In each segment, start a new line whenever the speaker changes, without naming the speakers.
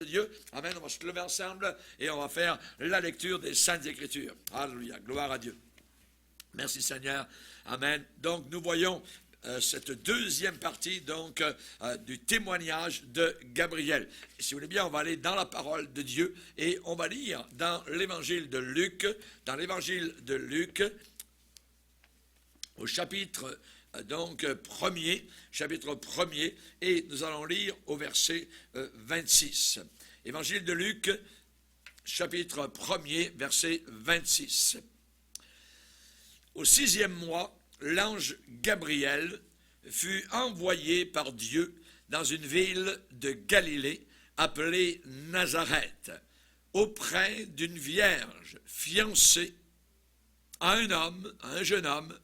Dieu. Amen. On va se lever ensemble et on va faire la lecture des Saintes Écritures. Alléluia. Gloire à Dieu. Merci Seigneur. Amen. Donc nous voyons cette deuxième partie donc du témoignage de Gabriel. Et si vous voulez bien, on va aller dans la parole de Dieu et on va lire dans l'évangile de Luc, au chapitre chapitre 1er, et nous allons lire au verset 26. Évangile de Luc, chapitre 1er, verset 26. Au 6e mois, l'ange Gabriel fut envoyé par Dieu dans une ville de Galilée appelée Nazareth, auprès d'une vierge fiancée à un jeune homme,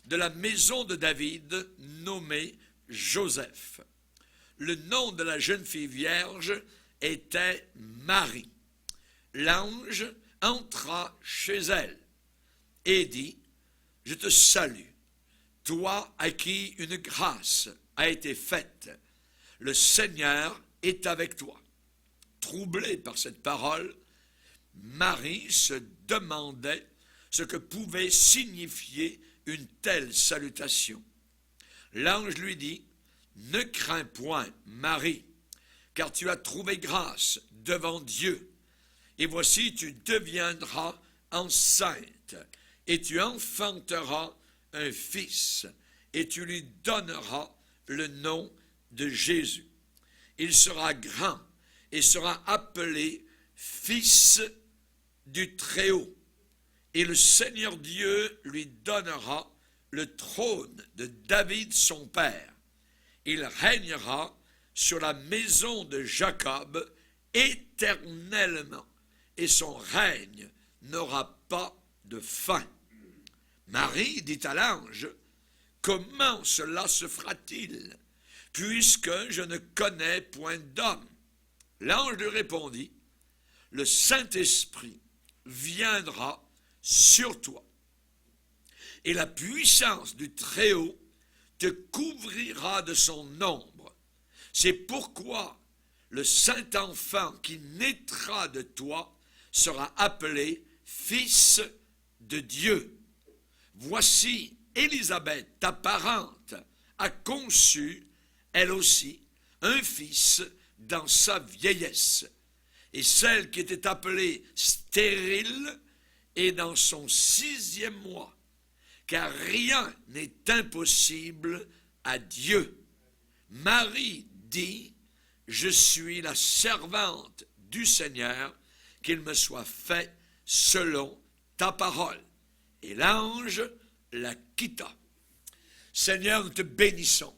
de la maison de David, nommé Joseph. Le nom de la jeune fille vierge était Marie. L'ange entra chez elle et dit, « Je te salue, toi à qui une grâce a été faite. Le Seigneur est avec toi. » Troublée par cette parole, Marie se demandait ce que pouvait signifier une telle salutation. L'ange lui dit, « Ne crains point, Marie, car tu as trouvé grâce devant Dieu. Et voici, tu deviendras enceinte, et tu enfanteras un fils, et tu lui donneras le nom de Jésus. Il sera grand, et sera appelé Fils du Très-Haut. Et le Seigneur Dieu lui donnera le trône de David son père. Il régnera sur la maison de Jacob éternellement, et son règne n'aura pas de fin. » Marie dit à l'ange, « Comment cela se fera-t-il, puisque je ne connais point d'homme ?» L'ange lui répondit, « Le Saint-Esprit viendra sur toi, et la puissance du Très-Haut te couvrira de son ombre. C'est pourquoi le Saint-Enfant qui naîtra de toi sera appelé Fils de Dieu. Voici, Élisabeth, ta parente, a conçu, elle aussi, un fils dans sa vieillesse. Et celle qui était appelée stérile est dans son 6e mois, car rien n'est impossible à Dieu. Marie dit, « Je suis la servante du Seigneur, qu'il me soit fait selon ta parole. » Et l'ange la quitta. Seigneur, nous te bénissons.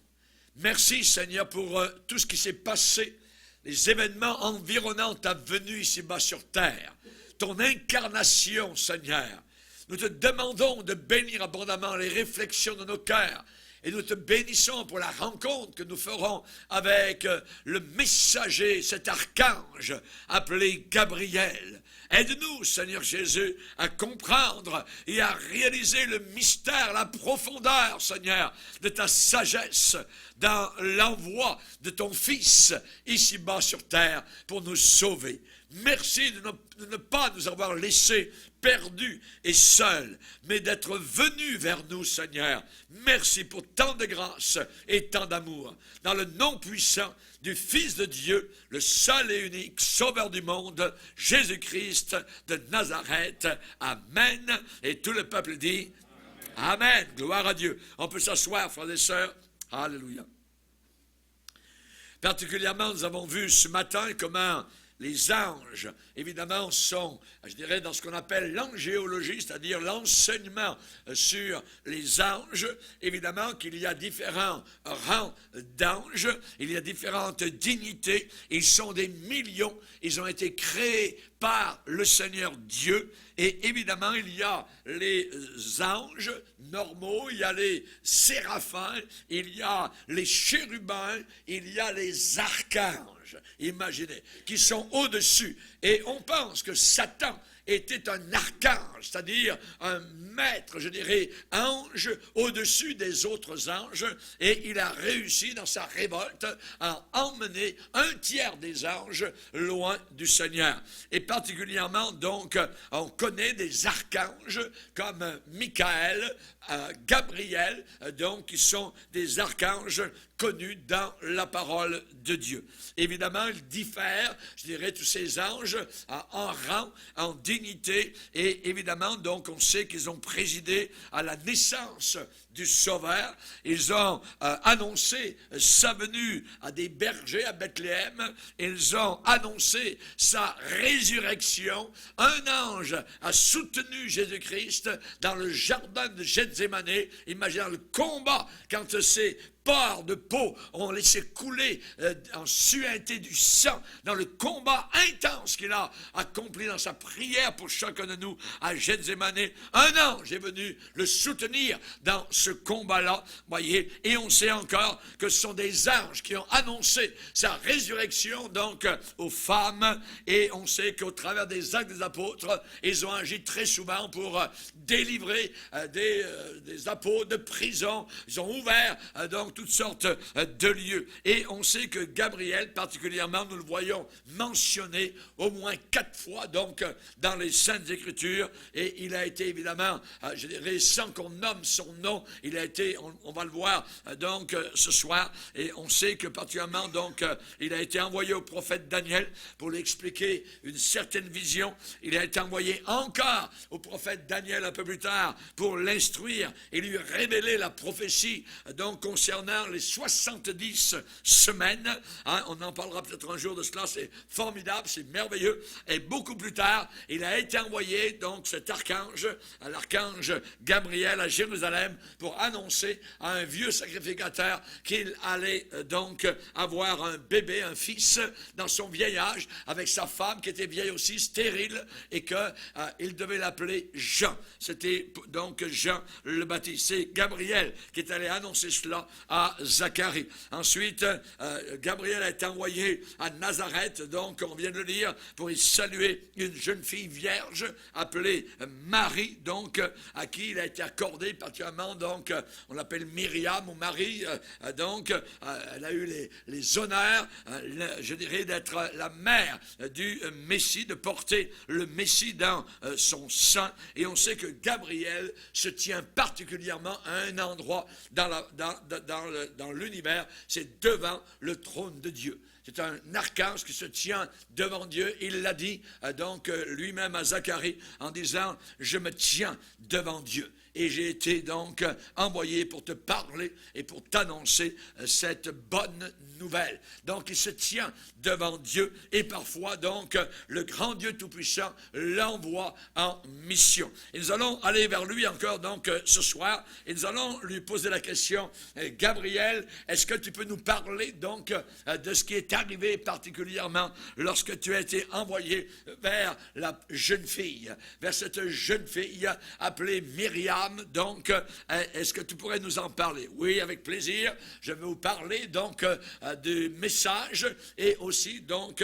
Merci, Seigneur, pour tout ce qui s'est passé, les événements environnant ta venue ici-bas sur terre, ton incarnation, Seigneur. Nous te demandons de bénir abondamment les réflexions de nos cœurs, et nous te bénissons pour la rencontre que nous ferons avec le messager, cet archange appelé Gabriel. Aide-nous, Seigneur Jésus, à comprendre et à réaliser le mystère, la profondeur, Seigneur, de ta sagesse dans l'envoi de ton Fils ici-bas sur terre pour nous sauver. Merci de ne pas nous avoir laissés perdus et seuls, mais d'être venus vers nous, Seigneur. Merci pour tant de grâce et tant d'amour. Dans le nom puissant du Fils de Dieu, le seul et unique Sauveur du monde, Jésus-Christ de Nazareth. Amen. Et tout le peuple dit Amen. Gloire à Dieu. On peut s'asseoir, frères et sœurs. Alléluia. Particulièrement, nous avons vu ce matin comment les anges, évidemment, sont, je dirais, dans ce qu'on appelle l'angéologie, c'est-à-dire l'enseignement sur les anges. Évidemment qu'il y a différents rangs d'anges, il y a différentes dignités, ils sont des millions, ils ont été créés par le Seigneur Dieu, et évidemment, il y a les anges normaux, il y a les séraphins, il y a les chérubins, il y a les archanges, imaginez, qui sont au-dessus. Et on pense que Satan était un archange, c'est-à-dire un maître, je dirais, ange au-dessus des autres anges, et il a réussi dans sa révolte à emmener un tiers des anges loin du Seigneur. Et particulièrement, donc, on connaît des archanges comme Michael, Gabriel, donc, qui sont des archanges connus dans la parole de Dieu. Évidemment, ils diffèrent, je dirais, tous ces anges en rang, en dignité, et évidemment, donc, on sait qu'ils ont présidé à la naissance du Sauveur. Ils ont annoncé sa venue à des bergers à Bethléem. Ils ont annoncé sa résurrection. Un ange a soutenu Jésus-Christ dans le jardin de Gethsémane. Imaginez le combat quand ces porcs de peau ont laissé couler en suinté du sang dans le combat intense qu'il a accompli dans sa prière pour chacun de nous à Gethsémane. Un ange est venu le soutenir dans ce combat-là, voyez, et on sait encore que ce sont des anges qui ont annoncé sa résurrection donc aux femmes, et on sait qu'au travers des actes des apôtres, ils ont agi très souvent pour délivrer des apôtres de prison. Ils ont ouvert donc toutes sortes de lieux. Et on sait que Gabriel, particulièrement, nous le voyons mentionné au moins 4 fois, donc, dans les Saintes Écritures, et il a été évidemment, je dirais, sans qu'on nomme son nom, il a été, on va le voir, donc, ce soir, et on sait que particulièrement, donc, il a été envoyé au prophète Daniel pour lui expliquer une certaine vision. Il a été envoyé encore au prophète Daniel un peu plus tard pour l'instruire et lui révéler la prophétie, donc, concernant les 70 semaines, hein, on en parlera peut-être un jour de cela, c'est formidable, c'est merveilleux, et beaucoup plus tard, il a été envoyé, donc cet archange, l'archange Gabriel à Jérusalem, pour annoncer à un vieux sacrificateur qu'il allait donc avoir un bébé, un fils, dans son vieil âge, avec sa femme qui était vieille aussi, stérile, et qu'il devait l'appeler Jean. C'était donc Jean le Baptiste. C'est Gabriel qui est allé annoncer cela à Zacharie. Ensuite, Gabriel a été envoyé à Nazareth, donc on vient de le lire, pour y saluer une jeune fille vierge appelée Marie, donc à qui il a été accordé particulièrement, donc on l'appelle Myriam ou Marie, donc elle a eu les honneurs, je dirais, d'être la mère du Messie, de porter le Messie dans son sein, et on sait que Gabriel se tient particulièrement à un endroit dans l'univers, c'est devant le trône de Dieu. C'est un archange qui se tient devant Dieu. Il l'a dit donc lui-même à Zacharie en disant « Je me tiens devant Dieu ». Et j'ai été donc envoyé pour te parler et pour t'annoncer cette bonne nouvelle. Donc il se tient devant Dieu et parfois donc le grand Dieu Tout-Puissant l'envoie en mission. Et nous allons aller vers lui encore donc ce soir et nous allons lui poser la question, Gabriel, est-ce que tu peux nous parler donc de ce qui est arrivé particulièrement lorsque tu as été envoyé vers la jeune fille, vers cette jeune fille appelée Myriam. Donc, est-ce que tu pourrais nous en parler? Oui, avec plaisir. Je vais vous parler donc du message et aussi donc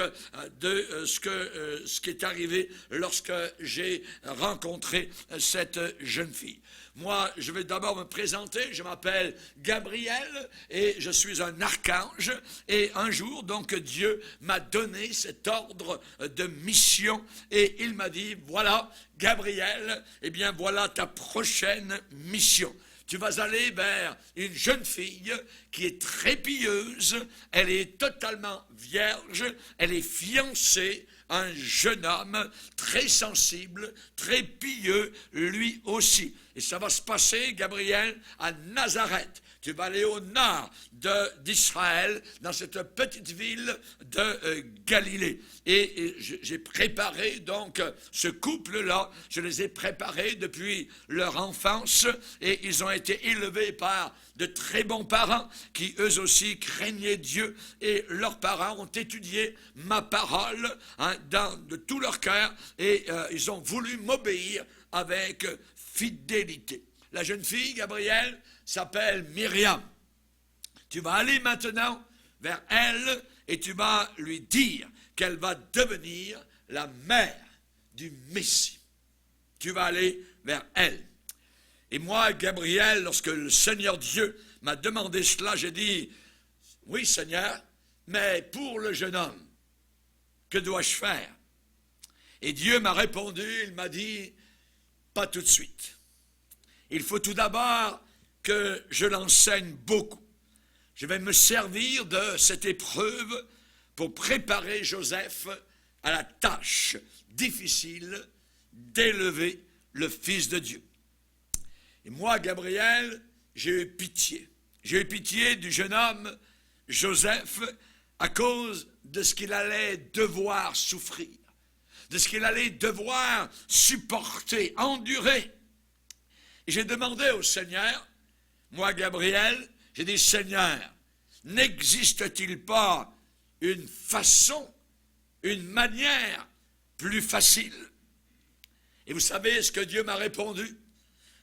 de ce qui est arrivé lorsque j'ai rencontré cette jeune fille. Moi, je vais d'abord me présenter. Je m'appelle Gabriel et je suis un archange. Et un jour, donc, Dieu m'a donné cet ordre de mission et il m'a dit, voilà, Gabriel, eh bien, voilà ta prochaine mission. Tu vas aller vers une jeune fille qui est très pieuse, elle est totalement vierge, elle est fiancée à un jeune homme très sensible, très pieux, lui aussi. Et ça va se passer, Gabriel, à Nazareth. Tu vas aller au nord d'Israël, dans cette petite ville de Galilée. Et j'ai préparé donc ce couple-là, je les ai préparés depuis leur enfance, et ils ont été élevés par de très bons parents qui eux aussi craignaient Dieu, et leurs parents ont étudié ma parole de tout leur cœur, et ils ont voulu m'obéir avec fidélité. La jeune fille, Gabriel, s'appelle Myriam. Tu vas aller maintenant vers elle et tu vas lui dire qu'elle va devenir la mère du Messie. Tu vas aller vers elle. Et moi, Gabriel, lorsque le Seigneur Dieu m'a demandé cela, j'ai dit, oui Seigneur, mais pour le jeune homme, que dois-je faire? Et Dieu m'a répondu, il m'a dit, pas tout de suite. Il faut tout d'abord que je l'enseigne beaucoup. Je vais me servir de cette épreuve pour préparer Joseph à la tâche difficile d'élever le Fils de Dieu. Et moi, Gabriel, j'ai eu pitié. J'ai eu pitié du jeune homme Joseph à cause de ce qu'il allait devoir souffrir, de ce qu'il allait devoir supporter, endurer. Et j'ai demandé au Seigneur, moi, Gabriel, j'ai dit, Seigneur, n'existe-t-il pas une façon, une manière plus facile? Et vous savez ce que Dieu m'a répondu?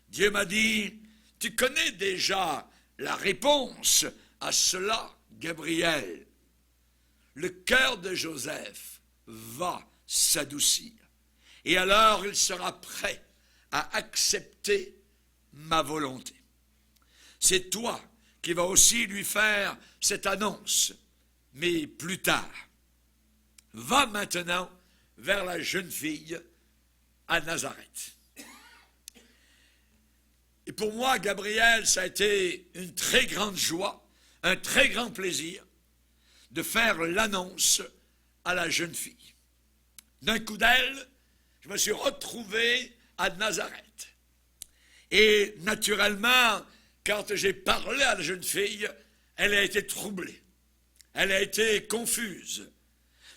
Dieu m'a dit, tu connais déjà la réponse à cela, Gabriel. Le cœur de Joseph va s'adoucir. Et alors il sera prêt à accepter ma volonté. C'est toi qui vas aussi lui faire cette annonce, mais plus tard. Va maintenant vers la jeune fille à Nazareth. Et pour moi, Gabriel, ça a été une très grande joie, un très grand plaisir de faire l'annonce à la jeune fille. D'un coup d'aile, je me suis retrouvé à Nazareth. Et naturellement, quand j'ai parlé à la jeune fille, elle a été troublée. Elle a été confuse.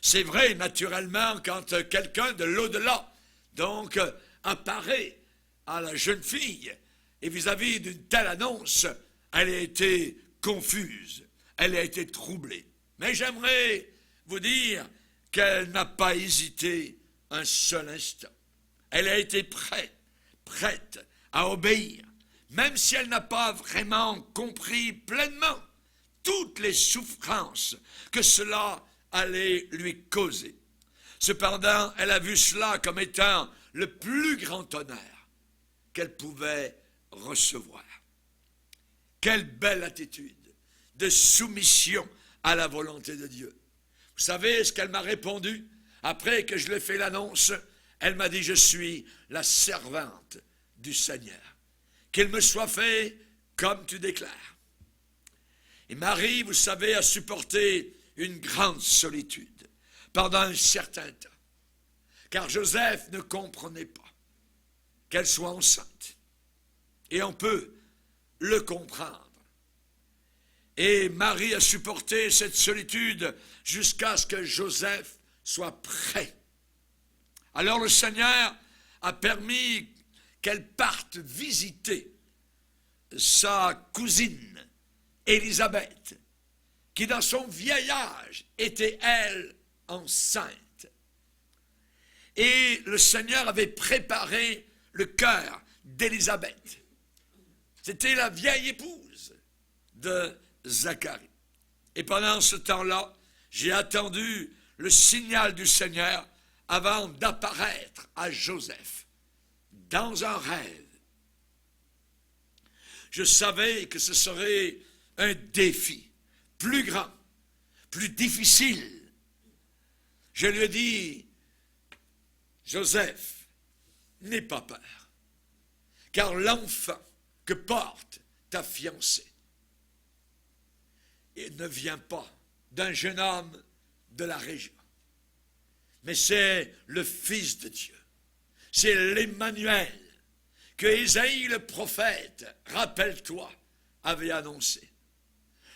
C'est vrai, naturellement, quand quelqu'un de l'au-delà, donc, apparaît à la jeune fille, et vis-à-vis d'une telle annonce, elle a été confuse, elle a été troublée. Mais j'aimerais vous dire qu'elle n'a pas hésité un seul instant. Elle a été prête à obéir, même si elle n'a pas vraiment compris pleinement toutes les souffrances que cela allait lui causer. Cependant, elle a vu cela comme étant le plus grand honneur qu'elle pouvait recevoir. Quelle belle attitude de soumission à la volonté de Dieu. Vous savez ce qu'elle m'a répondu après que je lui ai fait l'annonce? Elle m'a dit, je suis la servante du Seigneur. Qu'il me soit fait comme tu déclares. Et Marie, vous savez, a supporté une grande solitude pendant un certain temps. Car Joseph ne comprenait pas qu'elle soit enceinte. Et on peut le comprendre. Et Marie a supporté cette solitude jusqu'à ce que Joseph soit prêt. Alors le Seigneur a permis qu'elle parte visiter sa cousine, Élisabeth, qui dans son vieil âge était, elle, enceinte. Et le Seigneur avait préparé le cœur d'Élisabeth. C'était la vieille épouse de Zacharie. Et pendant ce temps-là, j'ai attendu le signal du Seigneur avant d'apparaître à Joseph dans un rêve. Je savais que ce serait un défi plus grand, plus difficile. Je lui ai dit, Joseph, n'aie pas peur, car l'enfant que porte ta fiancée, il ne vient pas d'un jeune homme de la région, mais c'est le Fils de Dieu. C'est l'Emmanuel que Ésaïe le prophète, rappelle-toi, avait annoncé.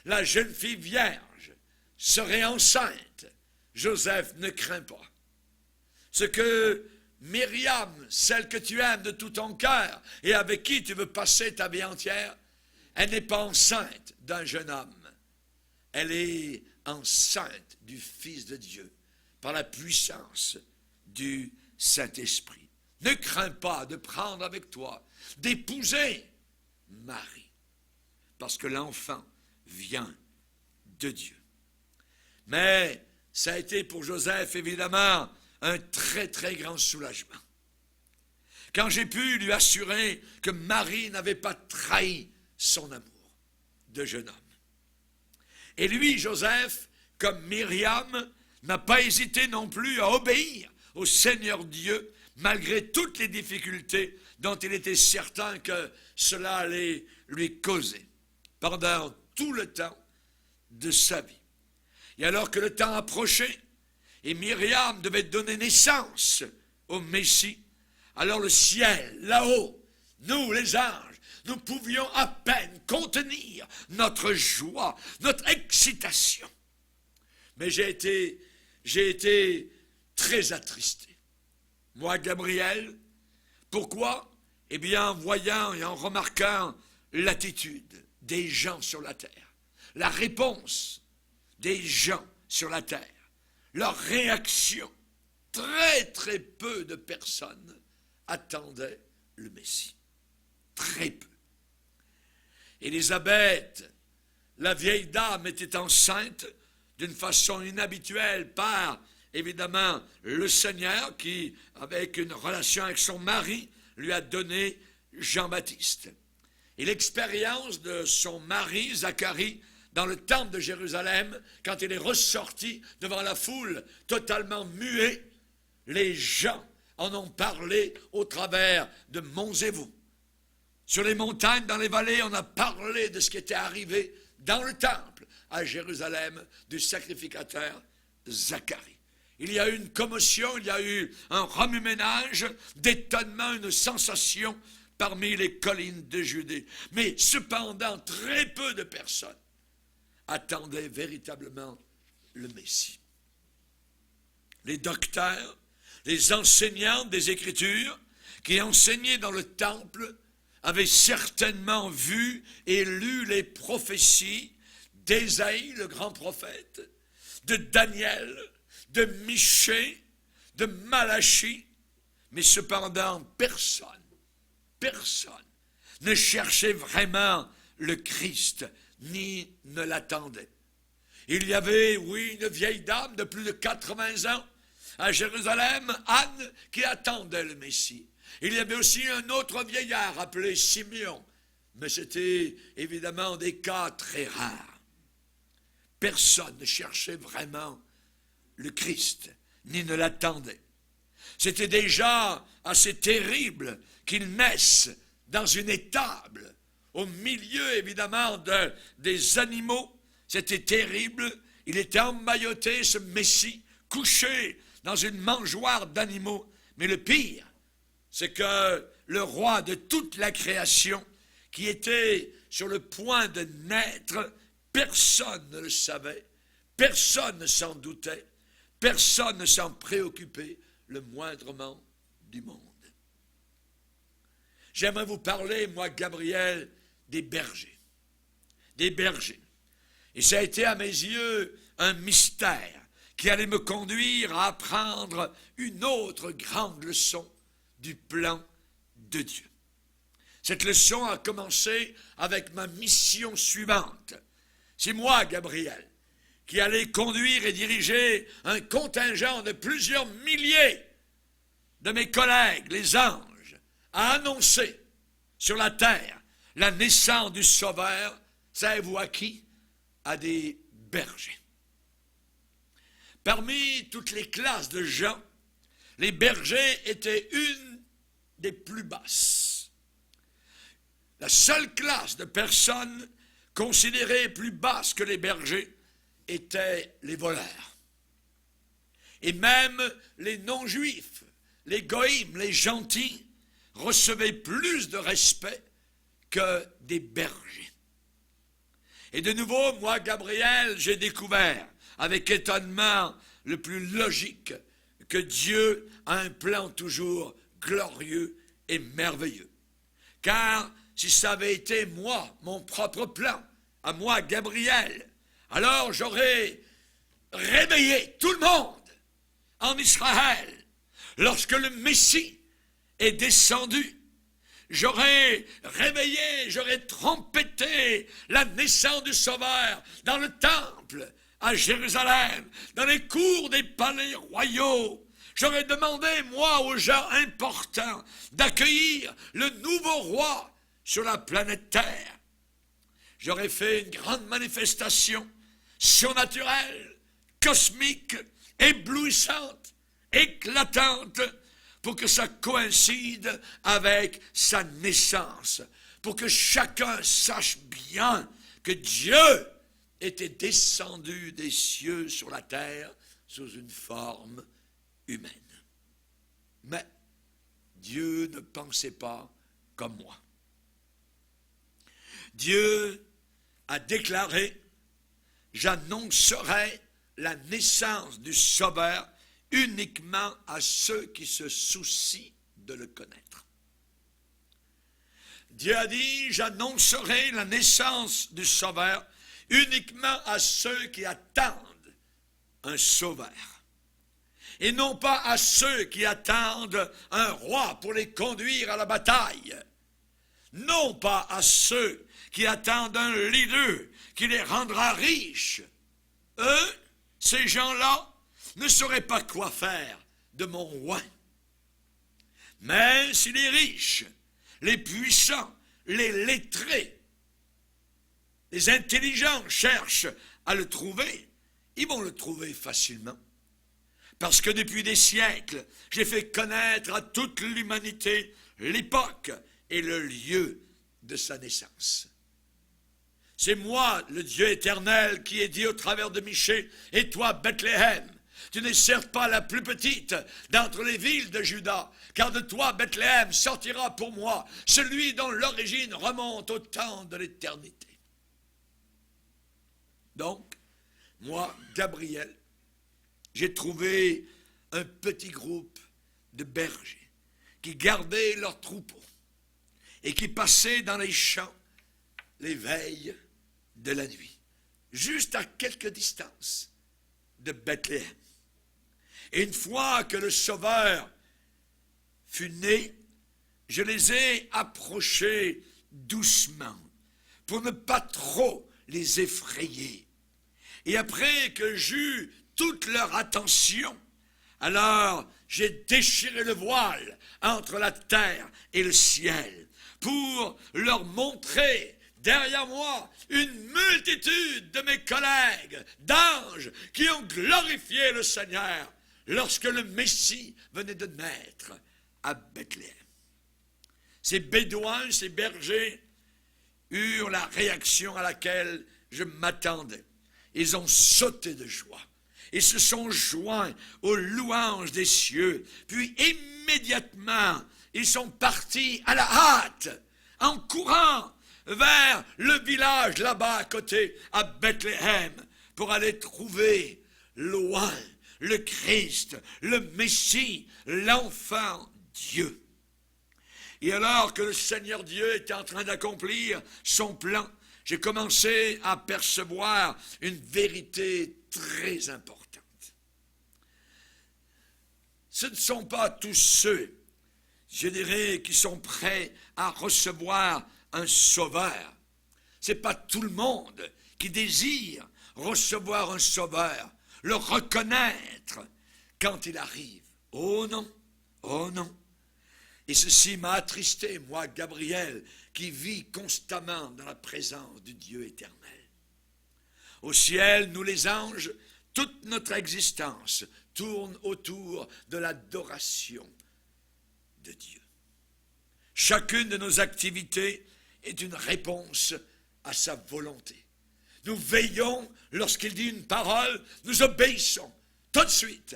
La jeune fille vierge serait enceinte. Joseph, ne crains pas. Ce que Myriam, celle que tu aimes de tout ton cœur et avec qui tu veux passer ta vie entière, elle n'est pas enceinte d'un jeune homme. Elle est enceinte du Fils de Dieu par la puissance du Saint-Esprit. Ne crains pas de prendre avec toi, d'épouser Marie, parce que l'enfant vient de Dieu. Mais ça a été pour Joseph, évidemment, un très très grand soulagement. Quand j'ai pu lui assurer que Marie n'avait pas trahi son amour de jeune homme. Et lui, Joseph, comme Myriam, n'a pas hésité non plus à obéir au Seigneur Dieu, malgré toutes les difficultés dont il était certain que cela allait lui causer, pendant tout le temps de sa vie. Et alors que le temps approchait, et Myriam devait donner naissance au Messie, alors le ciel, là-haut, nous les anges, nous pouvions à peine contenir notre joie, notre excitation. Mais j'ai été très attristé. Moi, Gabriel, pourquoi? Eh bien, en voyant et en remarquant l'attitude des gens sur la terre, la réponse des gens sur la terre, leur réaction, très très peu de personnes attendaient le Messie. Très peu. Élisabeth, la vieille dame, était enceinte d'une façon inhabituelle par, évidemment, le Seigneur qui, avec une relation avec son mari, lui a donné Jean-Baptiste. Et l'expérience de son mari, Zacharie, dans le temple de Jérusalem, quand il est ressorti devant la foule totalement muet, les gens en ont parlé au travers de monts et vaux. Sur les montagnes, dans les vallées, on a parlé de ce qui était arrivé dans le temple à Jérusalem du sacrificateur Zacharie. Il y a eu une commotion, il y a eu un remue-ménage d'étonnement, une sensation parmi les collines de Judée. Mais cependant, très peu de personnes attendaient véritablement le Messie. Les docteurs, les enseignants des Écritures qui enseignaient dans le temple avaient certainement vu et lu les prophéties d'Ésaïe, le grand prophète, de Daniel, de Michée, de Malachie, mais cependant personne ne cherchait vraiment le Christ, ni ne l'attendait. Il y avait, oui, une vieille dame de plus de 80 ans à Jérusalem, Anne, qui attendait le Messie. Il y avait aussi un autre vieillard appelé Simeon, mais c'était évidemment des cas très rares. Personne ne cherchait vraiment le Christ, ni ne l'attendait. C'était déjà assez terrible qu'il naisse dans une étable, au milieu évidemment des animaux. C'était terrible, il était emmailloté, ce Messie, couché dans une mangeoire d'animaux. Mais le pire, c'est que le roi de toute la création, qui était sur le point de naître, personne ne le savait, personne ne s'en doutait, personne ne s'en préoccupait le moindrement du monde. J'aimerais vous parler, moi, Gabriel, des bergers. Des bergers. Et ça a été à mes yeux un mystère qui allait me conduire à apprendre une autre grande leçon du plan de Dieu. Cette leçon a commencé avec ma mission suivante. C'est moi, Gabriel, qui allais conduire et diriger un contingent de plusieurs milliers de mes collègues, les anges, à annoncer sur la terre la naissance du Sauveur. Savez-vous à qui? À des bergers. Parmi toutes les classes de gens, les bergers étaient une des plus basses. La seule classe de personnes considérées plus basses que les bergers étaient les voleurs. Et même les non-juifs, les goïms, les gentils, recevaient plus de respect que des bergers. Et de nouveau, moi, Gabriel, j'ai découvert avec étonnement le plus logique que Dieu a un plan toujours glorieux et merveilleux. Car si ça avait été moi, mon propre plan, à moi, Gabriel, alors j'aurais réveillé tout le monde en Israël lorsque le Messie est descendu. J'aurais réveillé, j'aurais trompetté la naissance du Sauveur dans le temple à Jérusalem, dans les cours des palais royaux. J'aurais demandé, moi, aux gens importants, d'accueillir le nouveau roi sur la planète Terre. J'aurais fait une grande manifestation surnaturelle, cosmique, éblouissante, éclatante, pour que ça coïncide avec sa naissance, pour que chacun sache bien que Dieu était descendu des cieux sur la terre sous une forme humaine. Mais Dieu ne pensait pas comme moi. Dieu a déclaré: j'annoncerai la naissance du Sauveur uniquement à ceux qui se soucient de le connaître. Dieu a dit: j'annoncerai la naissance du Sauveur uniquement à ceux qui attendent un Sauveur. Et non pas à ceux qui attendent un roi pour les conduire à la bataille. Non pas à ceux qui attendent un leader qui les rendra riches. Eux, ces gens-là, ne sauraient pas quoi faire de mon roi. Mais si les riches, les puissants, les lettrés, les intelligents cherchent à le trouver, ils vont le trouver facilement. Parce que depuis des siècles, j'ai fait connaître à toute l'humanité l'époque et le lieu de sa naissance. C'est moi, le Dieu éternel, qui ai dit au travers de Michée: et toi, Bethléem, tu n'es certes pas la plus petite d'entre les villes de Juda, car de toi, Bethléem, sortira pour moi celui dont l'origine remonte au temps de l'éternité. Donc, moi, Gabriel, j'ai trouvé un petit groupe de bergers qui gardaient leurs troupeaux et qui passaient dans les champs les veilles de la nuit, juste à quelque distance de Bethléem. Et une fois que le Sauveur fut né, je les ai approchés doucement pour ne pas trop les effrayer. Et après que j'eus toute leur attention, alors j'ai déchiré le voile entre la terre et le ciel pour leur montrer derrière moi une multitude de mes collègues, d'anges, qui ont glorifié le Seigneur lorsque le Messie venait de naître à Bethléem. Ces bédouins, ces bergers, eurent la réaction à laquelle je m'attendais. Ils ont sauté de joie. Ils se sont joints aux louanges des cieux. Puis immédiatement, ils sont partis à la hâte, en courant vers le village là-bas à côté, à Bethléem, pour aller trouver loin le Christ, le Messie, l'enfant Dieu. Et alors que le Seigneur Dieu était en train d'accomplir son plan, j'ai commencé à percevoir une vérité très importante. Ce ne sont pas tous ceux, je dirais, qui sont prêts à recevoir un sauveur. Ce n'est pas tout le monde qui désire recevoir un sauveur, le reconnaître quand il arrive. Oh non, oh non. Et ceci m'a attristé, moi, Gabriel, qui vis constamment dans la présence du Dieu éternel. Au ciel, nous les anges, toute notre existence tourne autour de l'adoration de Dieu. Chacune de nos activités est une réponse à sa volonté. Nous veillons lorsqu'il dit une parole, nous obéissons tout de suite.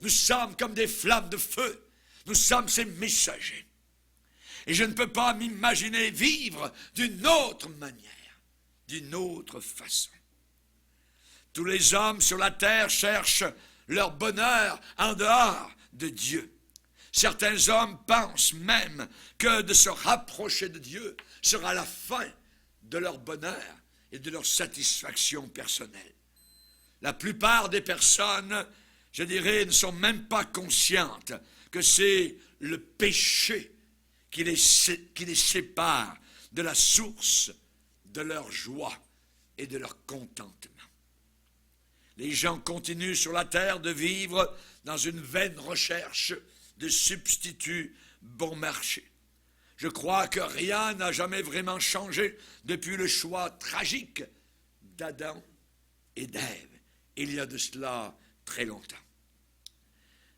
Nous sommes comme des flammes de feu. Nous sommes ses messagers. Et je ne peux pas m'imaginer vivre d'une autre manière, d'une autre façon. Tous les hommes sur la terre cherchent leur bonheur en dehors de Dieu. Certains hommes pensent même que de se rapprocher de Dieu sera la fin de leur bonheur et de leur satisfaction personnelle. La plupart des personnes, je dirais, ne sont même pas conscientes que c'est le péché qui les sépare de la source de leur joie et de leur contentement. Les gens continuent sur la terre de vivre dans une vaine recherche de substituts bon marché. Je crois que rien n'a jamais vraiment changé depuis le choix tragique d'Adam et d'Ève, il y a de cela très longtemps.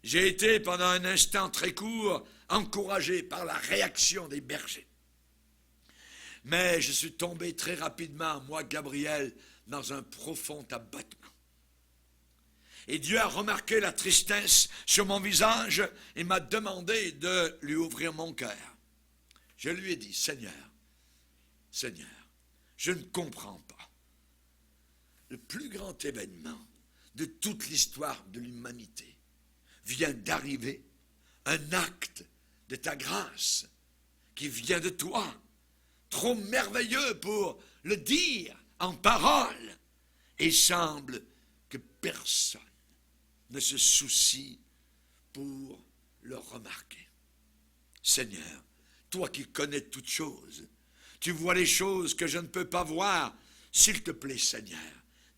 J'ai été pendant un instant très court encouragé par la réaction des bergers. Mais je suis tombé très rapidement, moi Gabriel, dans un profond abattement. Et Dieu a remarqué la tristesse sur mon visage et m'a demandé de lui ouvrir mon cœur. Je lui ai dit, Seigneur, je ne comprends pas. Le plus grand événement de toute l'histoire de l'humanité vient d'arriver, un acte de ta grâce qui vient de toi, trop merveilleux pour le dire en paroles, et semble que personne ne se soucie pour le remarquer. Seigneur, toi qui connais toutes choses, tu vois les choses que je ne peux pas voir. S'il te plaît, Seigneur,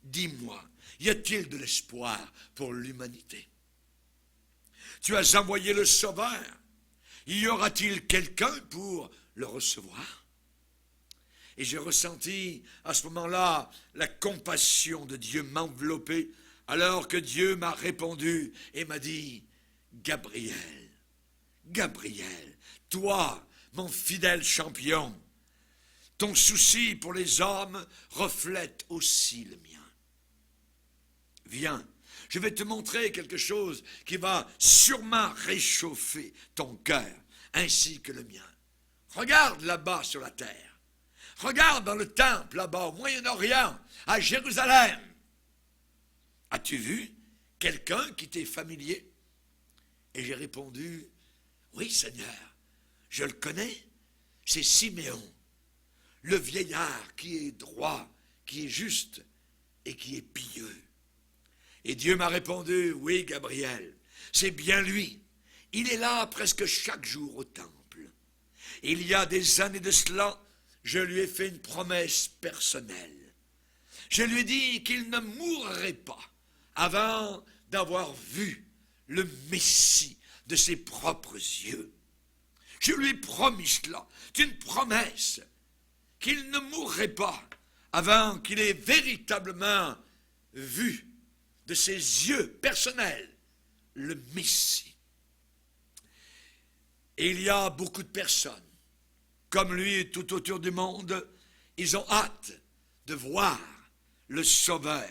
dis-moi, y a-t-il de l'espoir pour l'humanité? Tu as envoyé le Sauveur. Y aura-t-il quelqu'un pour le recevoir? Et j'ai ressenti à ce moment-là la compassion de Dieu m'envelopper, alors que Dieu m'a répondu et m'a dit, Gabriel, toi, mon fidèle champion, ton souci pour les hommes reflète aussi le mien. Viens, je vais te montrer quelque chose qui va sûrement réchauffer ton cœur, ainsi que le mien. Regarde là-bas sur la terre. Regarde dans le temple là-bas au Moyen-Orient, à Jérusalem. As-tu vu quelqu'un qui t'est familier? Et j'ai répondu, oui Seigneur, je le connais, c'est Siméon, le vieillard qui est droit, qui est juste et qui est pieux. Et Dieu m'a répondu, oui Gabriel, c'est bien lui. Il est là presque chaque jour au temple. Il y a des années de cela, je lui ai fait une promesse personnelle. Je lui ai dit qu'il ne mourrait pas avant d'avoir vu le Messie de ses propres yeux. Je lui ai promis cela, c'est une promesse, qu'il ne mourrait pas avant qu'il ait véritablement vu de ses yeux personnels le Messie. Et il y a beaucoup de personnes, comme lui tout autour du monde, ils ont hâte de voir le Sauveur.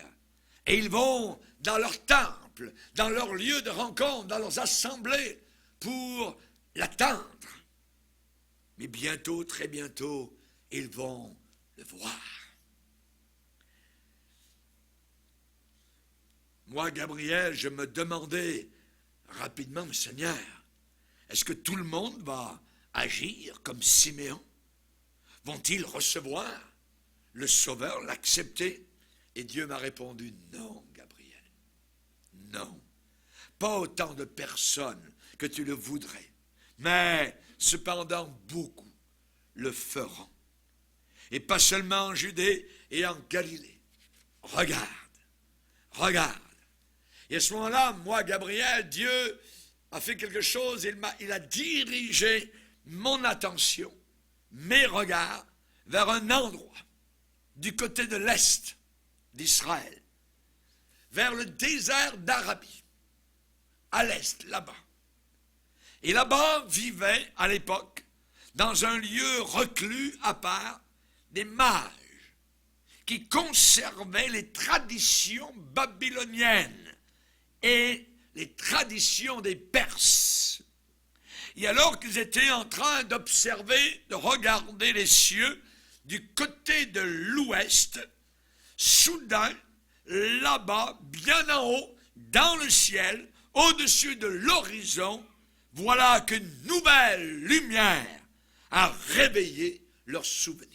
Et ils vont dans leur temple, dans leur lieu de rencontre, dans leurs assemblées, pour l'attendre. Mais bientôt, très bientôt, ils vont le voir. Moi, Gabriel, je me demandais rapidement, Seigneur, est-ce que tout le monde va agir comme Siméon? Vont-ils recevoir le Sauveur, l'accepter? Et Dieu m'a répondu, non, Gabriel, non. Pas autant de personnes que tu le voudrais, mais cependant beaucoup le feront. Et pas seulement en Judée et en Galilée. Regarde. Et à ce moment-là, moi, Gabriel, Dieu a fait quelque chose, il a dirigé mon attention, mes regards, vers un endroit du côté de l'est d'Israël, vers le désert d'Arabie, à l'est, là-bas. Et là-bas vivaient, à l'époque, dans un lieu reclus à part, des mages qui conservaient les traditions babyloniennes et les traditions des Perses. Et alors qu'ils étaient en train d'observer, de regarder les cieux du côté de l'ouest, soudain, là-bas, bien en haut, dans le ciel, au-dessus de l'horizon, voilà qu'une nouvelle lumière a réveillé leurs souvenirs.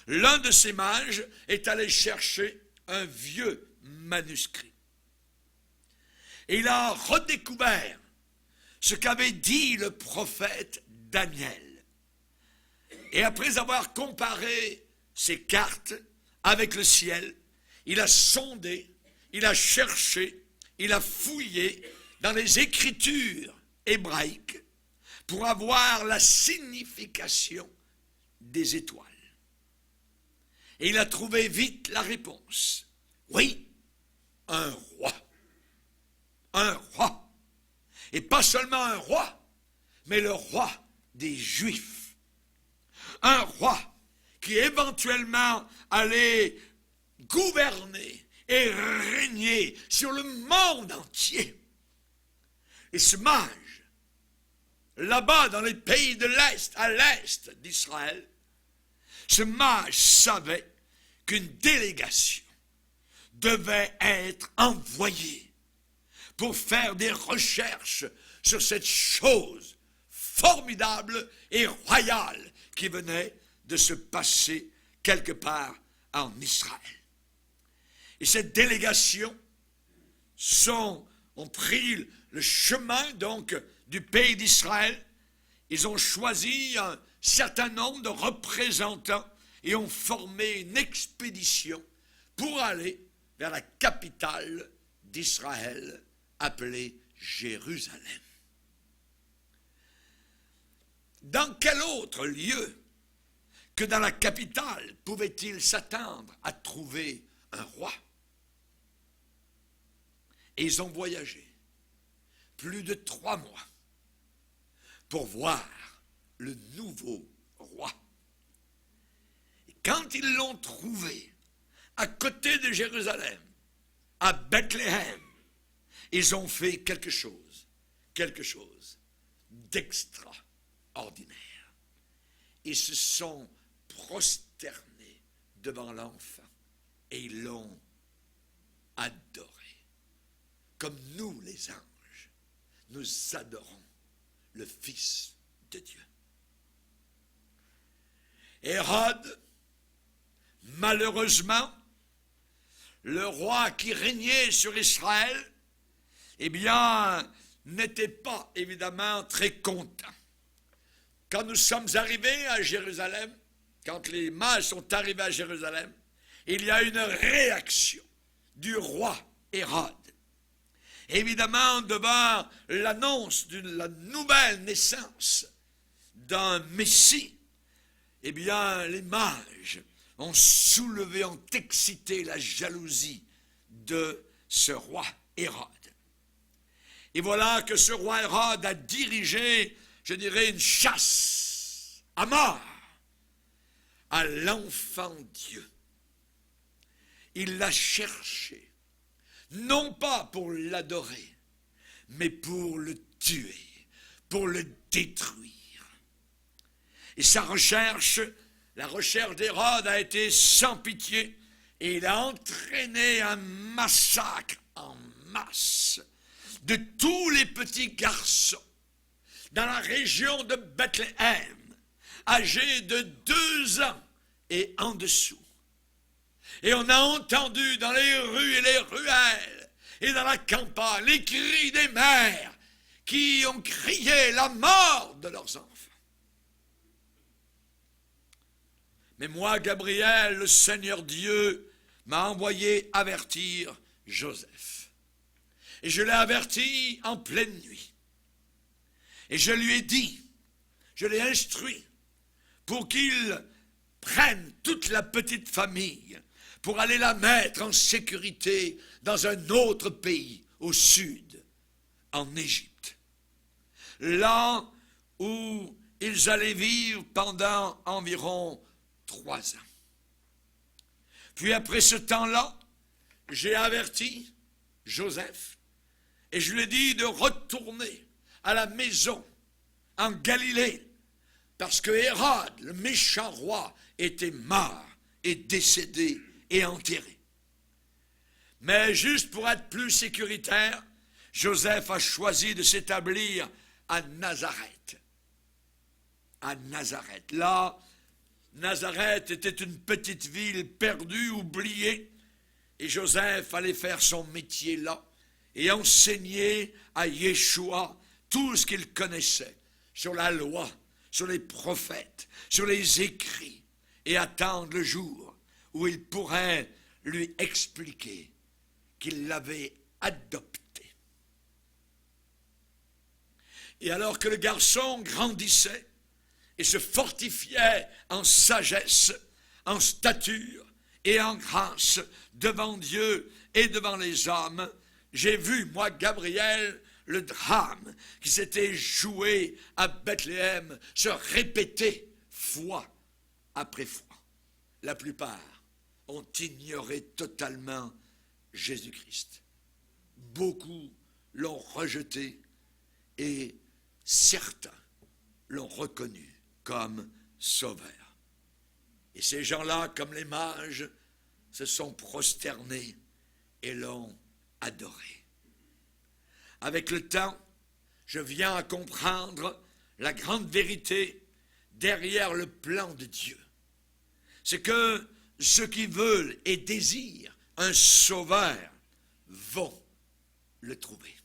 L'un de ces mages est allé chercher un vieux manuscrit. Et il a redécouvert ce qu'avait dit le prophète Daniel. Et après avoir comparé ces cartes avec le ciel, il a sondé, il a cherché, il a fouillé dans les écritures hébraïques pour avoir la signification des étoiles. Et il a trouvé vite la réponse. Oui, un roi. Un roi. Et pas seulement un roi, mais le roi des Juifs. Un roi qui éventuellement allait gouverner et régner sur le monde entier. Et ce mage, là-bas dans les pays de l'Est, à l'Est d'Israël, ce mage savait qu'une délégation devait être envoyée pour faire des recherches sur cette chose formidable et royale qui venait de se passer quelque part en Israël. Et cette délégation ont pris le chemin donc du pays d'Israël. Ils ont choisi un certain nombre de représentants et ont formé une expédition pour aller vers la capitale d'Israël, appelée Jérusalem. Dans quel autre lieu que dans la capitale pouvait-il s'attendre à trouver un roi? Et ils ont voyagé plus de 3 mois pour voir le nouveau roi. Et quand ils l'ont trouvé à côté de Jérusalem, à Bethléem, ils ont fait quelque chose d'extraordinaire. Ils se sont prosternés devant l'enfant et ils l'ont adoré. Comme nous, les anges, nous adorons le Fils de Dieu. Hérode, malheureusement, le roi qui régnait sur Israël, eh bien, n'était pas évidemment très content. Quand nous sommes arrivés à Jérusalem, quand les mages sont arrivés à Jérusalem, il y a une réaction du roi Hérode. Évidemment, devant l'annonce de la nouvelle naissance d'un Messie, eh bien, les mages ont soulevé, ont excité la jalousie de ce roi Hérode. Et voilà que ce roi Hérode a dirigé, je dirais, une chasse à mort à l'enfant Dieu. Il l'a cherché, non pas pour l'adorer, mais pour le tuer, pour le détruire. Et sa recherche, la recherche d'Hérode a été sans pitié, et il a entraîné un massacre en masse de tous les petits garçons dans la région de Bethléem, âgés de 2 ans et en dessous. Et on a entendu dans les rues et les ruelles et dans la campagne les cris des mères qui ont crié la mort de leurs enfants. Mais moi, Gabriel, le Seigneur Dieu m'a envoyé avertir Joseph. Et je l'ai averti en pleine nuit. Et je lui ai dit, je l'ai instruit pour qu'il prenne toute la petite famille pour aller la mettre en sécurité dans un autre pays, au sud, en Égypte. Là où ils allaient vivre pendant environ 3 ans. Puis après ce temps-là, j'ai averti Joseph et je lui ai dit de retourner à la maison en Galilée parce que Hérode, le méchant roi, était mort et décédé et enterré. Mais juste pour être plus sécuritaire, Joseph a choisi de s'établir à Nazareth. À Nazareth. Là, Nazareth était une petite ville perdue, oubliée, et Joseph allait faire son métier là et enseigner à Yeshua tout ce qu'il connaissait sur la loi, sur les prophètes, sur les écrits, et attendre le jour où il pourrait lui expliquer qu'il l'avait adopté. Et alors que le garçon grandissait et se fortifiait en sagesse, en stature et en grâce devant Dieu et devant les hommes, j'ai vu, moi, Gabriel, le drame qui s'était joué à Bethléem se répéter fois après fois. La plupart ont ignoré totalement Jésus-Christ. Beaucoup l'ont rejeté et certains l'ont reconnu comme sauveur. Et ces gens-là, comme les mages, se sont prosternés et l'ont adoré. Avec le temps, je viens à comprendre la grande vérité derrière le plan de Dieu. C'est que ceux qui veulent et désirent un sauveur vont le trouver.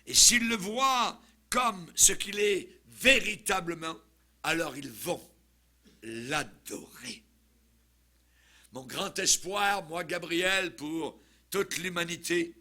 Et s'ils le voient comme ce qu'il est véritablement, alors ils vont l'adorer. Mon grand espoir, moi, Gabriel, pour toute l'humanité,